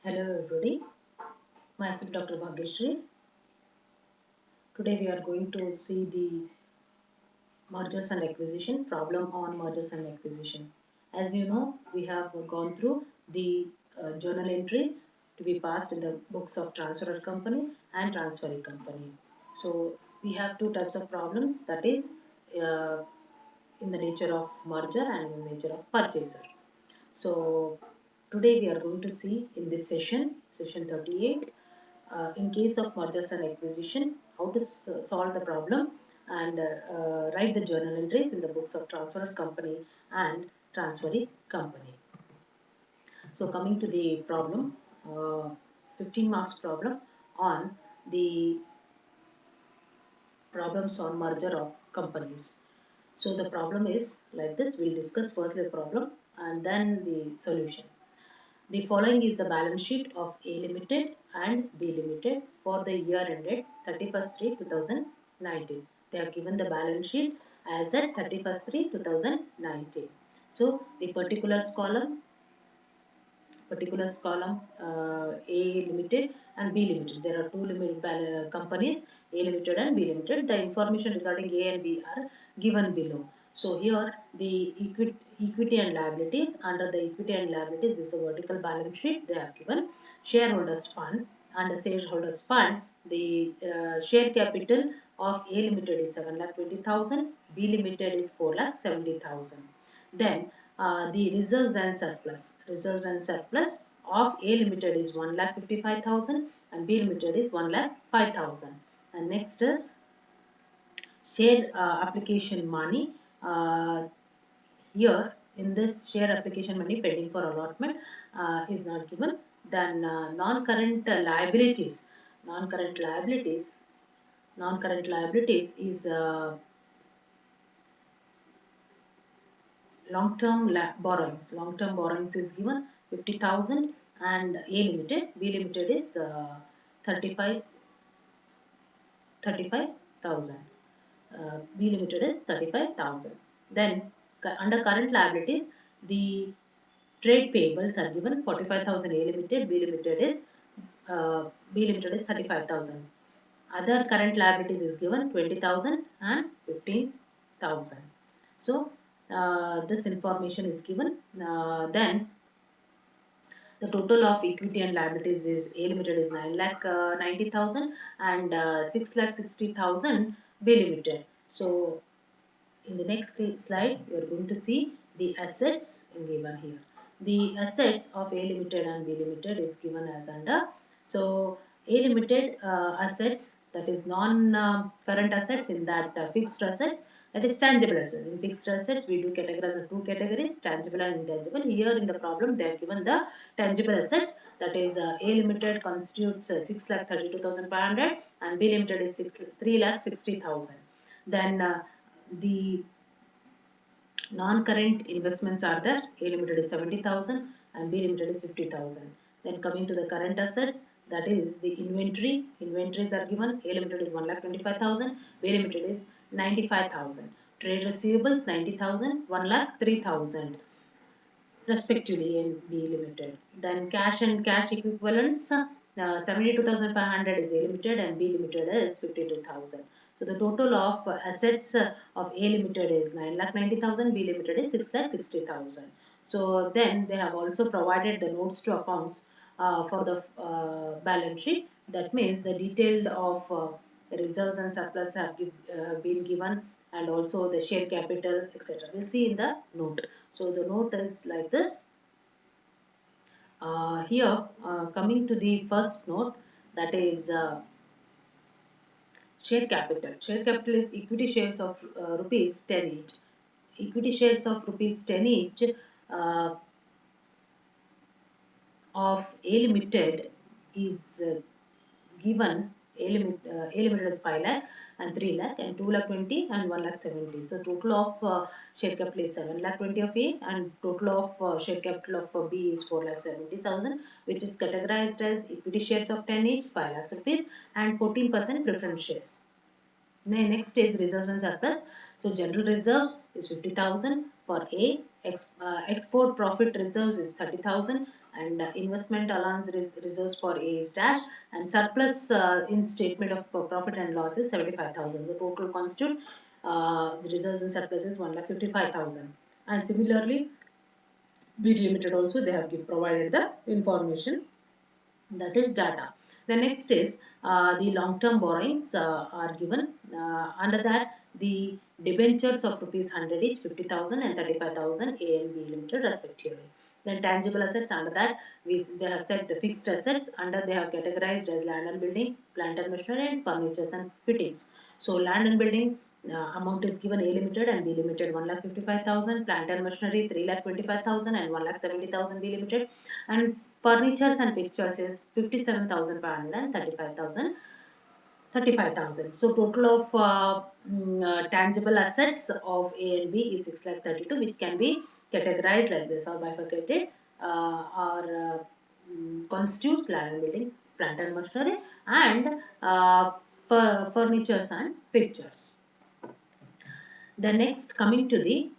Hello everybody, myself Dr. Bhagyashree. Today we are going to see the mergers and acquisition problem on mergers and acquisition. As you know, we have gone through the journal entries to be passed in the books of transferor company and transferee company. So we have two types of problems, that is uh, in the nature of merger and in the nature of purchaser. So today we are going to see in this session 38, in case of mergers and acquisition, how to solve the problem and write the journal entries in the books of transferor company and transferee company. So coming to the problem, 15 marks problem on the problems on merger of companies. So the problem is like this. We'll discuss first the problem and then the solution. The following is the balance sheet of A Limited and B Limited for the year ended 31st 3 2019. They have given the balance sheet as at 31st 3 2019. So the particulars column A Limited and B Limited. There are two limited companies, A Limited and B Limited. The information regarding A and B are given below. So here the equity and liabilities. Under the equity and liabilities, this is a vertical balance sheet. They have given shareholders fund. Under shareholders fund, the share capital of A Limited is 7,20,000, B Limited is 4,70,000. Then the reserves and surplus. Reserves and surplus of A Limited is 1,55,000 and B Limited is 1,05,000. And next is share application money. Here in this share application money pending for allotment is not given. Then non-current liabilities. Non-current liabilities. Non-current liabilities is long-term Long-term borrowings is given 50,000 and A Limited, B Limited is 35 35,000. B Limited is 35,000. Then under current liabilities, the trade payables are given 45,000 A Limited, B Limited is 35,000. Other current liabilities is given 20,000 and 15,000. So this information is given. Then the total of equity and liabilities is A Limited is 9 lakh 90,000 and 6 lakh 60,000 B Limited. So in the next slide, we are going to see the assets given here. The assets of A Limited and B Limited is given as under. So A Limited assets, that is non-current assets, in that fixed assets, that is tangible assets. In fixed assets, we do categorize the two categories, tangible and intangible. Here in the problem, they have given the tangible assets, that is A Limited constitutes 6,32,500 and B Limited is 3,60,000. Then the non-current investments are there. A Limited is 70,000 and B Limited is 50,000. Then coming to the current assets, that is the inventory. Inventories are given. A Limited is 1,25,000, B Limited is 95,000. Trade receivables 90,000, 1,03,000 respectively in B Limited. Then cash and cash equivalents, 72,500 is A Limited and B Limited is 52,000. So the total of assets of A Limited is 9,90,000, B Limited is 6,60,000. So then they have also provided the notes to accounts for the balance sheet. That means the detailed of the reserves and surplus have been given, and also the share capital, etc. We'll see in the note. So the note is like this. Here, coming to the first note, that is share capital. Share capital is equity shares of rupees 10 each. Equity shares of rupees 10 each uh, of A Limited is given. A Limited is 5 lakh and 3 lakh and 2 lakh 20 and 1 lakh 70. So total of share capital is 7 lakh 20 of A and total of share capital of B is 4 lakh 70,000, which is categorized as equity shares of 10 each, 5 lakhs rupees, and 14% preference shares. Next is reserves and surplus. So general reserves is 50,000 for A export profit reserves is 30,000, and investment allowance reserves for A is dash, and surplus in statement of profit and loss is 75,000. The total constitute the reserves and surplus is 1,55,000. And similarly, B limited also they have provided the information, that is data. The next is the long-term borrowings are given. Under that, the debentures of rupees 100 each, 50,000 and 35,000 A and B limited respectively. Then tangible assets, under that they have said the fixed assets, under they have categorized as land and building, plant and machinery, and furnitures and fittings. So land and building amount is given A limited and B limited 1,55,000, plant and machinery 3,25,000 and 1,70,000 B limited, and furnitures and pictures is 57,500 and 35,000. 35,000. So total of tangible assets of A and B is 6,32,000, which can be categorized like this or bifurcated or constitutes land and building, plant and machinery, and furnitures and pictures. The next, coming to the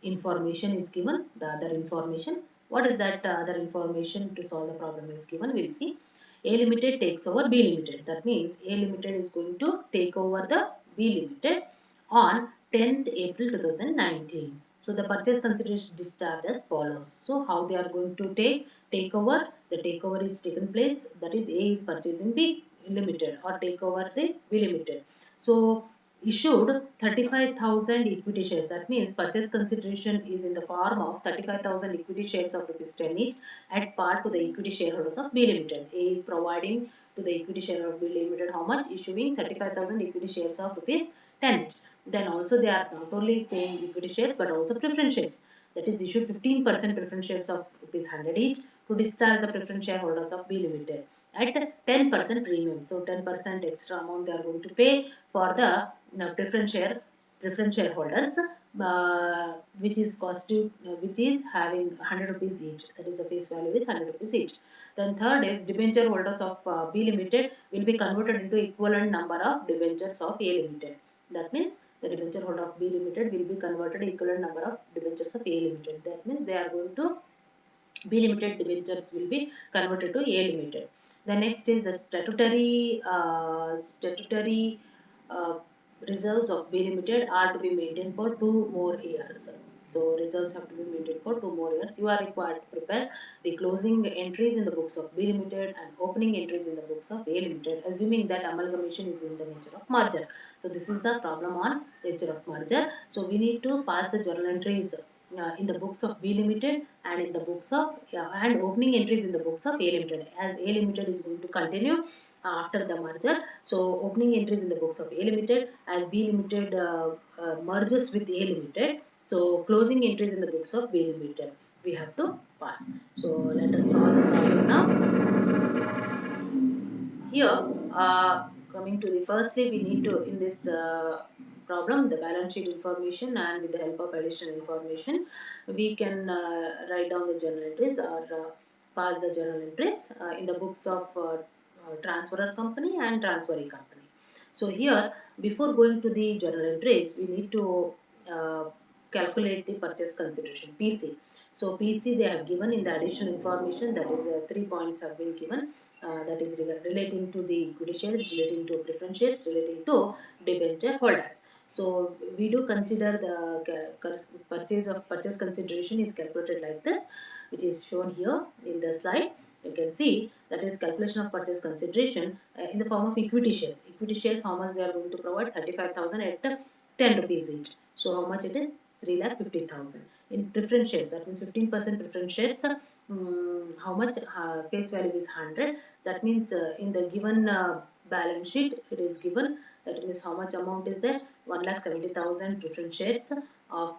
information is given, the other information. What is that other information to solve the problem is given? We'll see. A limited takes over B limited. That means A limited is going to take over the B limited on 10th April 2019. So the purchase consideration discharge as follows. So how they are going to take over? The takeover is taken place. That is A is purchasing B limited or take over the B limited. So issued 35,000 equity shares. That means purchase consideration is in the form of 35,000 equity shares of rupees 10 each at par to the equity shareholders of B Limited. A is providing to the equity shareholder of B Limited how much? Issuing 35,000 equity shares of rupees 10 each. Then also they are not only paying equity shares but also preference shares. That is issued 15% preference shares of rupees 100 each to discharge the preference shareholders of B Limited at 10% premium. So 10% extra amount they are going to pay for the preference shareholders, which is having 100 rupees each. That is the face value is 100 rupees each. Then third is debenture holders of B Limited will be converted into equivalent number of debentures of A Limited. That means the debenture holder of B Limited will be converted equivalent number of debentures of A Limited. That means they are going to B limited debentures will be converted to A limited. The next is the statutory uh, reserves of B limited are to be maintained for 2 more years. So reserves have to be maintained for 2 more years. You are required to prepare the closing entries in the books of B limited and opening entries in the books of A limited, assuming that amalgamation is in the nature of merger. So this is the problem on nature of merger. So we need to pass the journal entries in the books of B Limited and in the books of and opening entries in the books of A Limited, as A Limited is going to continue after the merger. So opening entries in the books of A Limited as B Limited merges with A Limited. So closing entries in the books of B Limited we have to pass. So let us solve the problem now. Here, coming to the firstly, we need to, in this problem, the balance sheet information, and with the help of additional information, we can write down the journal entries or pass the journal entries in the books of transferor company and transferee company. So here, before going to the journal entries, we need to uh, calculate the purchase consideration (PC). So PC they have given in the additional information, that is 3 points have been given, that is relating to the equity shares, relating to preference shares, relating to debenture holders. So we do consider the purchase consideration is calculated like this, which is shown here in the slide. You can see that is calculation of purchase consideration in the form of equity shares. Equity shares, how much they are going to provide? 35,000 at 10 rupees each. So how much it is? 3,50,000. In preference shares, that means 15% preference shares. How much face value is 100. That means in the given balance sheet, it is given. That means how much amount is there? 1,70,000 preference shares of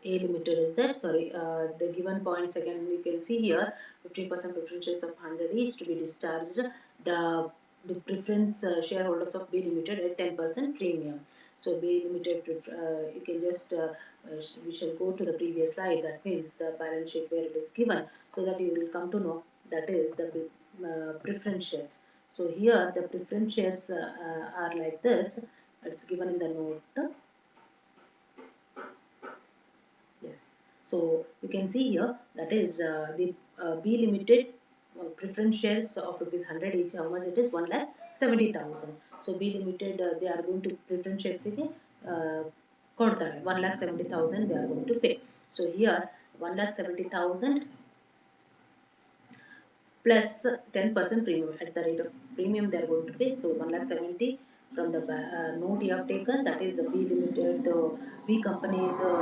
A limited is that, sorry, the given points again you can see here, 15% preference shares of 100 each to be discharged the preference shareholders of B limited at 10% premium. So B limited, you can just we shall go to the previous slide, that means the balance sheet where it is given, so that you will come to know that is the preference shares. So here the preference shares are like this. It's given in the note. Yes. So you can see here that is the B limited preference shares of rupees 100 each. How much it is? 1,70,000. So B limited they are going to preference shares ಗೆ ಕೊಡ್ತಾರೆ 1,70,000 they are going to pay. So here 1,70,000 plus 10% premium at the rate of premium they are going to pay. So 1,70,000 from the note you have taken, that is the B limited, the B company, the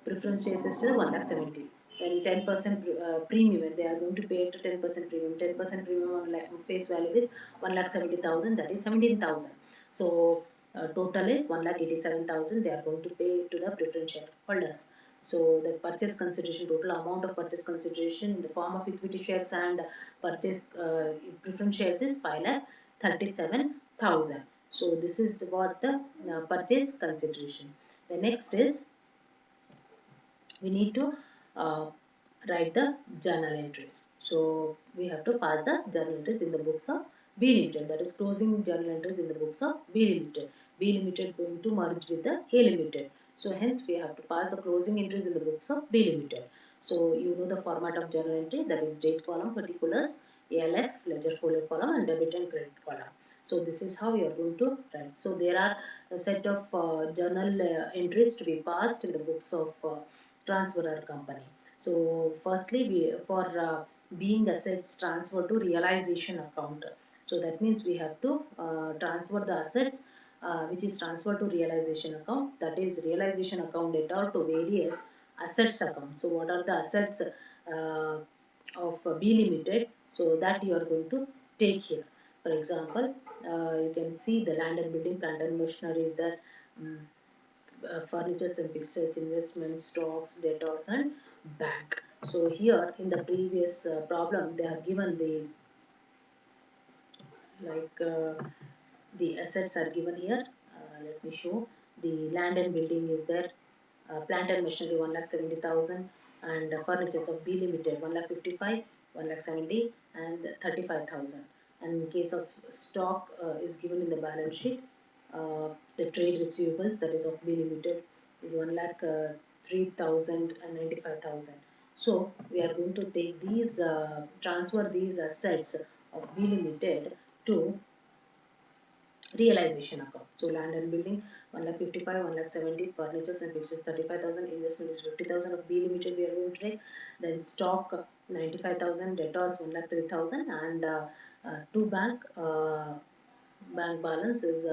preference shares is still 1,70,000. Then 10% premium, and they are going to pay it 10% premium. 10% premium on face value is 1,70,000, that is 17,000. So total is 1,87,000 they are going to pay to the preference share holders. So the purchase consideration, total amount of purchase consideration in the form of equity shares and purchase preference shares is 5,37,000. So this is what the purchase consideration. The next is we need to uh, write the journal entries. So we have to pass the journal entries in the books of B Limited. That is closing journal entries in the books of B Limited. B Limited going to merge with the A Limited. So hence we have to pass the closing entries in the books of B Limited. So you know the format of journal entry, that is date column, particulars, ALF, ledger folio column, and debit and credit column. So this is how you are going to write. So there are a set of journal entries to be passed in the books of transferor company. So firstly, we for being assets transferred to realization account. So that means we have to transfer the assets which is transferred to realization account. That is realization account debtor to various assets account. So what are the assets of B Limited? So that you are going to take here. For example, you can see the land and building, plant and machinery is there. Mm, furnitures and fixtures, investments, stocks, debtors, and bank. So here in the previous problem, they have given the like the assets are given here. Let me show. The land and building is there. Plant and machinery 1,70,000, and furnitures of B Limited 1,55,000, 1,70,000, and 35,000. And in case of stock is given in the balance sheet, the trade receivables, that is of B Limited, is 1,03,000 and 95,000. So we are going to take these transfer these assets of B Limited to realization account. So land and building 1,55,000, 1,70,000, furnitures and fixtures 35,000, investment is 50,000 of B Limited we are going to take. Then stock 95,000, debtors 1,03,000, and to bank balance is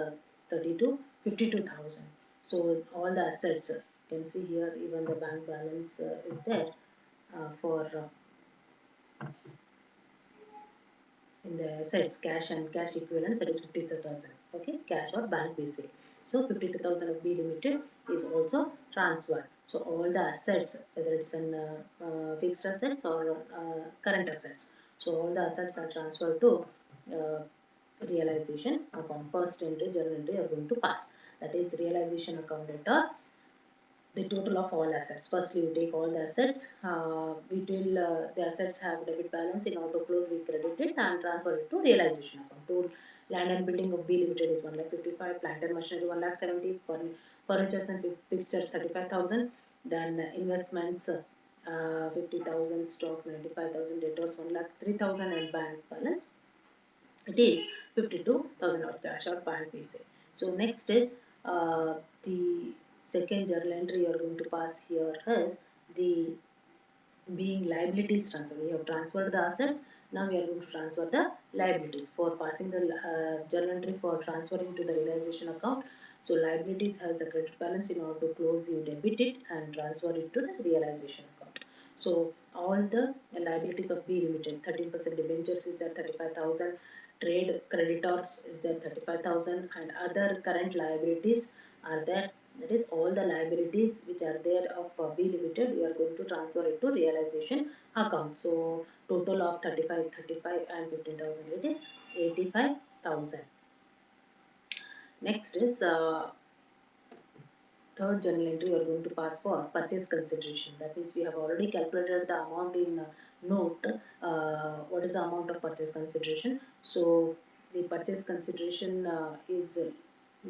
32 52,000. So all the assets you can see here, even the bank balance is there for in the assets, cash and cash equivalents, that is 52,000. Okay, cash or bank basic. So 52,000 of B Limited is also transferred. So all the assets, whether it's in fixed assets or current assets, so all the assets are transferred to uh, realization account. First entry, journal entry are going to pass. That is realization account data, the total of all assets. Firstly, we take all the assets. We till the assets have debit balance in auto close, we credit it and transfer it to realization account. To land and building of B Limited is 1,55,000, plant and machinery 1,70,000, furnitures and fixtures 35,000. Then investments 50,000, stock 95,000, debtors 1,03,000, and bank balance it is 52,000 of cash or bank basic. So next is the second journal entry you are going to pass here is the being liabilities transfer. We have transferred the assets. Now we are going to transfer the liabilities. For passing the journal entry for transferring to the realization account, so liabilities has a credit balance. In order to close, you debit it and transfer it to the realization account. So all the liabilities of B Limited, 13% debentures is at 35,000, trade creditors is there 35,000, and other current liabilities are there. That is all the liabilities which are there of B Limited, we are going to transfer it to realization account. So total of 35, 35, and 15,000, it is 85,000. Next is third journal entry you are going to pass for purchase consideration. That means we have already calculated the amount in note what is the amount of purchase consideration. So the purchase consideration is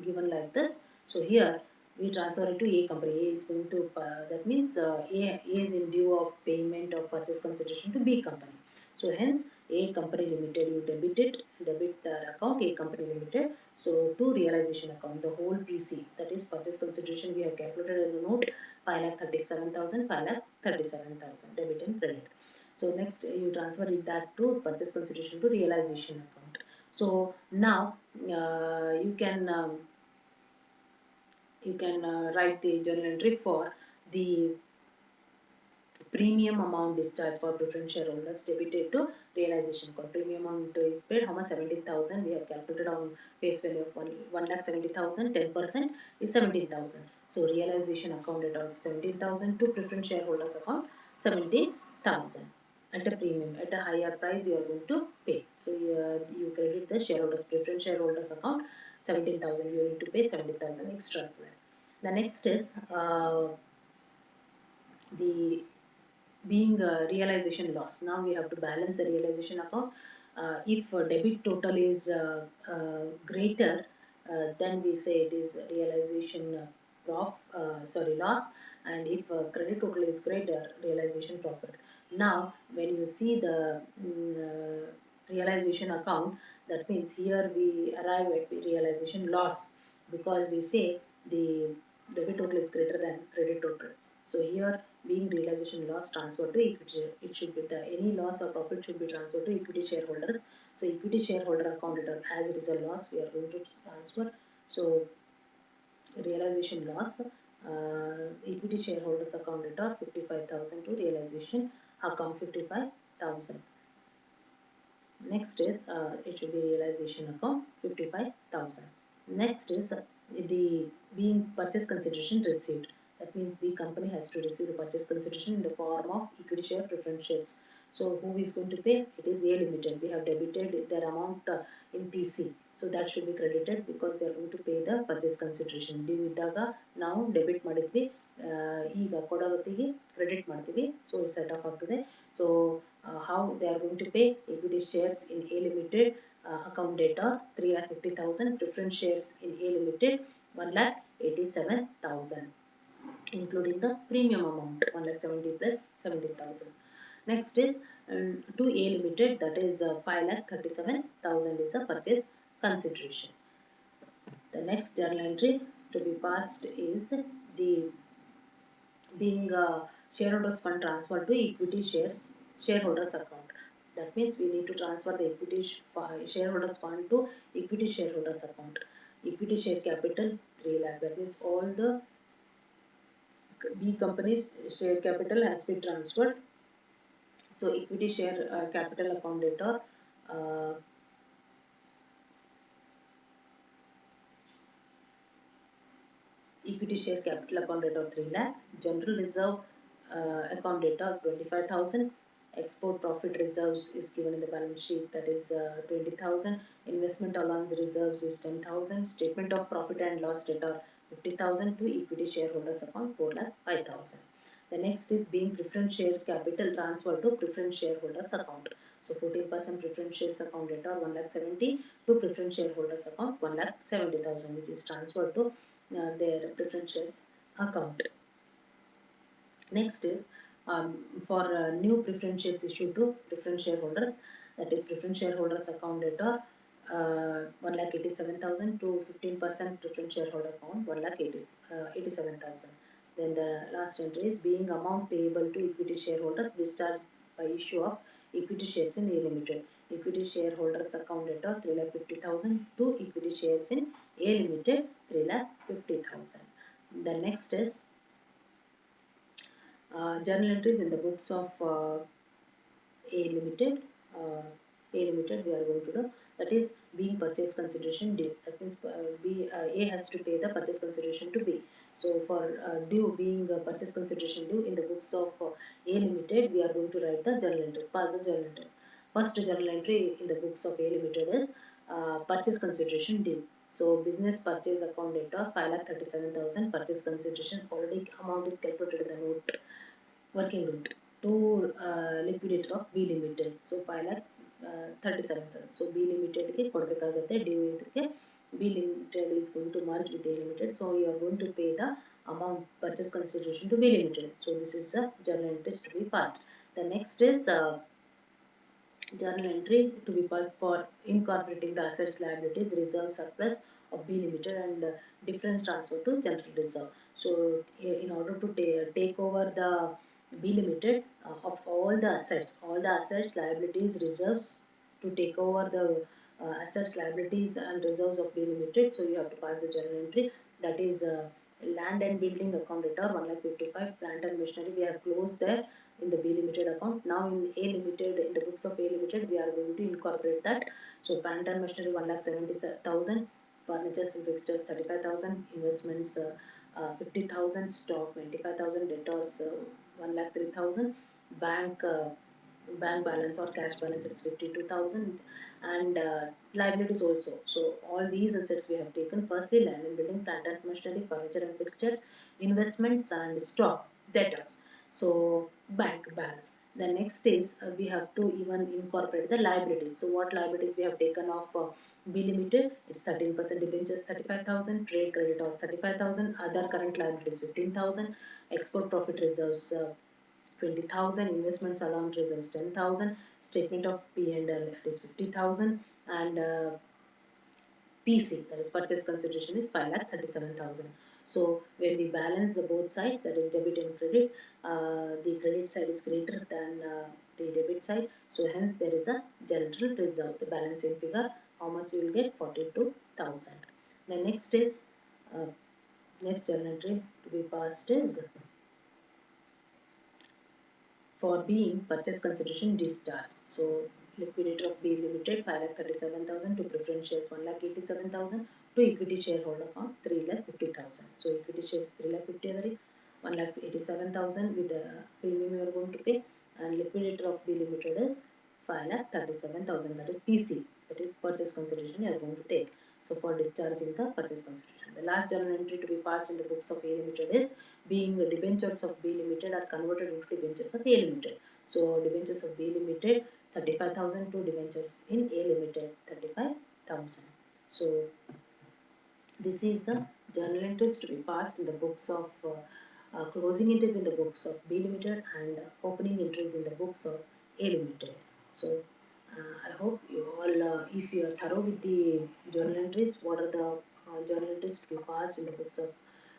given like this. So here we transfer it to A company. A is going to that means A is in due of payment of purchase consideration to B company. So hence A company limited, you debit the account A company limited. So to realization account, the whole PC, that is purchase consideration, we have calculated in the note 5,37,000, 5,37,000 debit and credit. So next you transfer it that to purchase consideration to realization account. So now you can write the journal entry for the premium amount discharged for preference shareholders debited to realization account. Premium amount is paid, how much? 17,000. We have calculated on face value of 1,70,000. 10% is 17,000. So realization account of 17,000 to preference shareholders account 17,000 at a premium, at a higher price you are going to pay. So you credit the shareholders preference shareholders account 17,000. You need to pay 70,000 extra. The next is the being realization loss. Now we have to balance the realization account. If debit total is greater, then we say it is realization loss, and if credit total is greater, realization profit. Now, when you see the realization account, that means here we arrive at the realization loss because we say the debit total is greater than credit total. So here being realization loss transferred to equity, it should be the any loss or profit should be transferred to equity shareholders. So equity shareholder account as it is a loss, we are going to transfer. So realization loss, equity shareholders account data 55,000 to realization account 55,000. Next is it should be realization account 55,000. Next is the being purchase consideration received. That means the company has to receive the purchase consideration in the form of equity share preference shares. So who is going to pay? It is A Limited. We have debited their amount in PC. So that should be credited because they are going to pay the purchase consideration. Due ಇದ್ದಾಗ ನಾವು debit ಮಾಡಿದ್ವಿ, ಈಗ ಕೊಡೋತ್ತಿಗೆ credit ಮಾಡ್ತೀವಿ. So set off ಆಗ್ತದೆ. So how they are going to pay? Equity shares in A Limited account data 3,50,000, preference shares in A Limited 1,87,000, including the premium amount 1,70,000 plus 70,000. Next is to A Limited, that is 5,37,000 is a purchase consideration. The next journal entry to be passed is the being shareholders fund transfer to equity shareholders account. That means we need to transfer the equity shareholders fund to equity shareholders account. Equity share capital 3 lakh. That means all the B companies share capital has been transferred. So equity share capital account data uh, equity share capital account data of 3 lakh, general reserve account data of 25,000, export profit reserves is given in the balance sheet, that is 20,000, investment allowance reserves is 10,000, statement of profit and loss data 50,000 to equity shareholders account 4 lakh 5,000. The next is being preference share capital transfer to preference shareholders account. So 14% preference shares account data 1 lakh 70 to preference shareholders account 1 lakh 70,000, which is transferred to their preference shares account. Next is for new preference shares issued to preference shareholders, that is preference shareholders account data 1,87,000 to 15% preference shareholder account 1,87,000. Then the last entry is being amount payable to equity shareholders discharged by issue of equity shares in A Limited. Equity shareholders account data 3,50,000 to equity shares in A Limited 3,50,000. The next is journal entries in the books of A Limited. A Limited we are going to do, that is being purchase consideration due. That means A has to pay the purchase consideration to B. So for due being purchase consideration due in the books of A Limited, we are going to write the journal entries. Pass the journal entries. First journal entry in the books of A Limited is purchase consideration due. So business purchase account data 5,37,000 purchase consideration already amount is calculated in the note working note. to liquidator of B limited. So 5 lakhs 37,000. So B limited ಗೆ ಕೊಡಬೇಕಾಗುತ್ತೆ due ಇದಕ್ಕೆ. B limited is going to merge with A limited. So you are going to pay the amount purchase consideration to B limited. So this is the journal entries to be passed. The next is journal entry to be passed for incorporating the assets, liabilities, reserve, surplus of B limited and difference transfer to general reserve. So in order to take over the B limited of all the assets, liabilities, reserves, to take over the assets, liabilities and reserves of B limited. So you have to pass the journal entry. That is land and building account debtor 1,55,000, plant and machinery we have closed there in the B limited account. Now in A limited, in the books of A limited, we are going to incorporate that. So plant and machinery 1,70,000, furniture and fixtures 35,000, investments 50,000, stock 25,000, debtors 1,03,000, bank bank balance or cash balance is 52,000, and liabilities also. So all these assets we have taken. Firstly, land and building, plant and machinery, furniture and fixtures, investments and stock, debtors. So bank balance. The next is we have to even incorporate the liabilities. So what liabilities we have taken off B limited? It's 13% debentures 35,000, trade creditors 35,000, other current liabilities 15,000, export profit reserves 20,000, investments allowance reserves 10,000, statement of P&L is 50,000, and PC, that is purchase consideration, is 5,37,000. So when we balance the both sides, that is debit and credit, the credit side is greater than the debit side. So hence there is a general reserve. The balancing figure, how much you will get? 42,000. The next is next journal entry to be passed is for being purchase consideration discharged. So liquidator of B limited 5,37,000 to preference shares 1,87,000 to equity shareholder account 3,50,000. So equity shares 3,50,000, 1,87,000 with the premium you are going to pay, and liquidator of B limited is 5,37,000, that is PC, that is purchase consideration you are going to take. So for discharging the purchase consideration. The last journal entry to be passed in the books of A limited is being the debentures of B limited are converted into debentures of A limited. So debentures of B limited 35,000 to debentures in A limited 35,000. So this is the journal entries to be passed in the books of closing entries in the books of B limited and opening entries in the books of A limited. So I hope you all, if you are thorough with the journal entries, what are the journal entries to be passed in the books of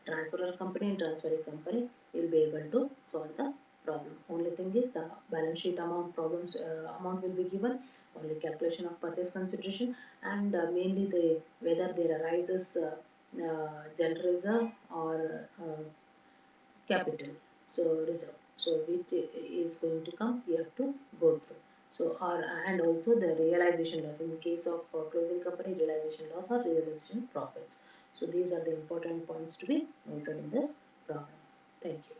transferor company and transferring company, you'll be able to solve the problem. Only thing is the balance sheet amount problems amount will be given, only calculation of purchase consideration, and mainly the whether there arises general reserve or capital, so reserve. So which is going to come, we have to go through. So or and also the realization loss in case of closing company, realization loss or realization profits. So these are the important points to be noted in this problem. Thank you.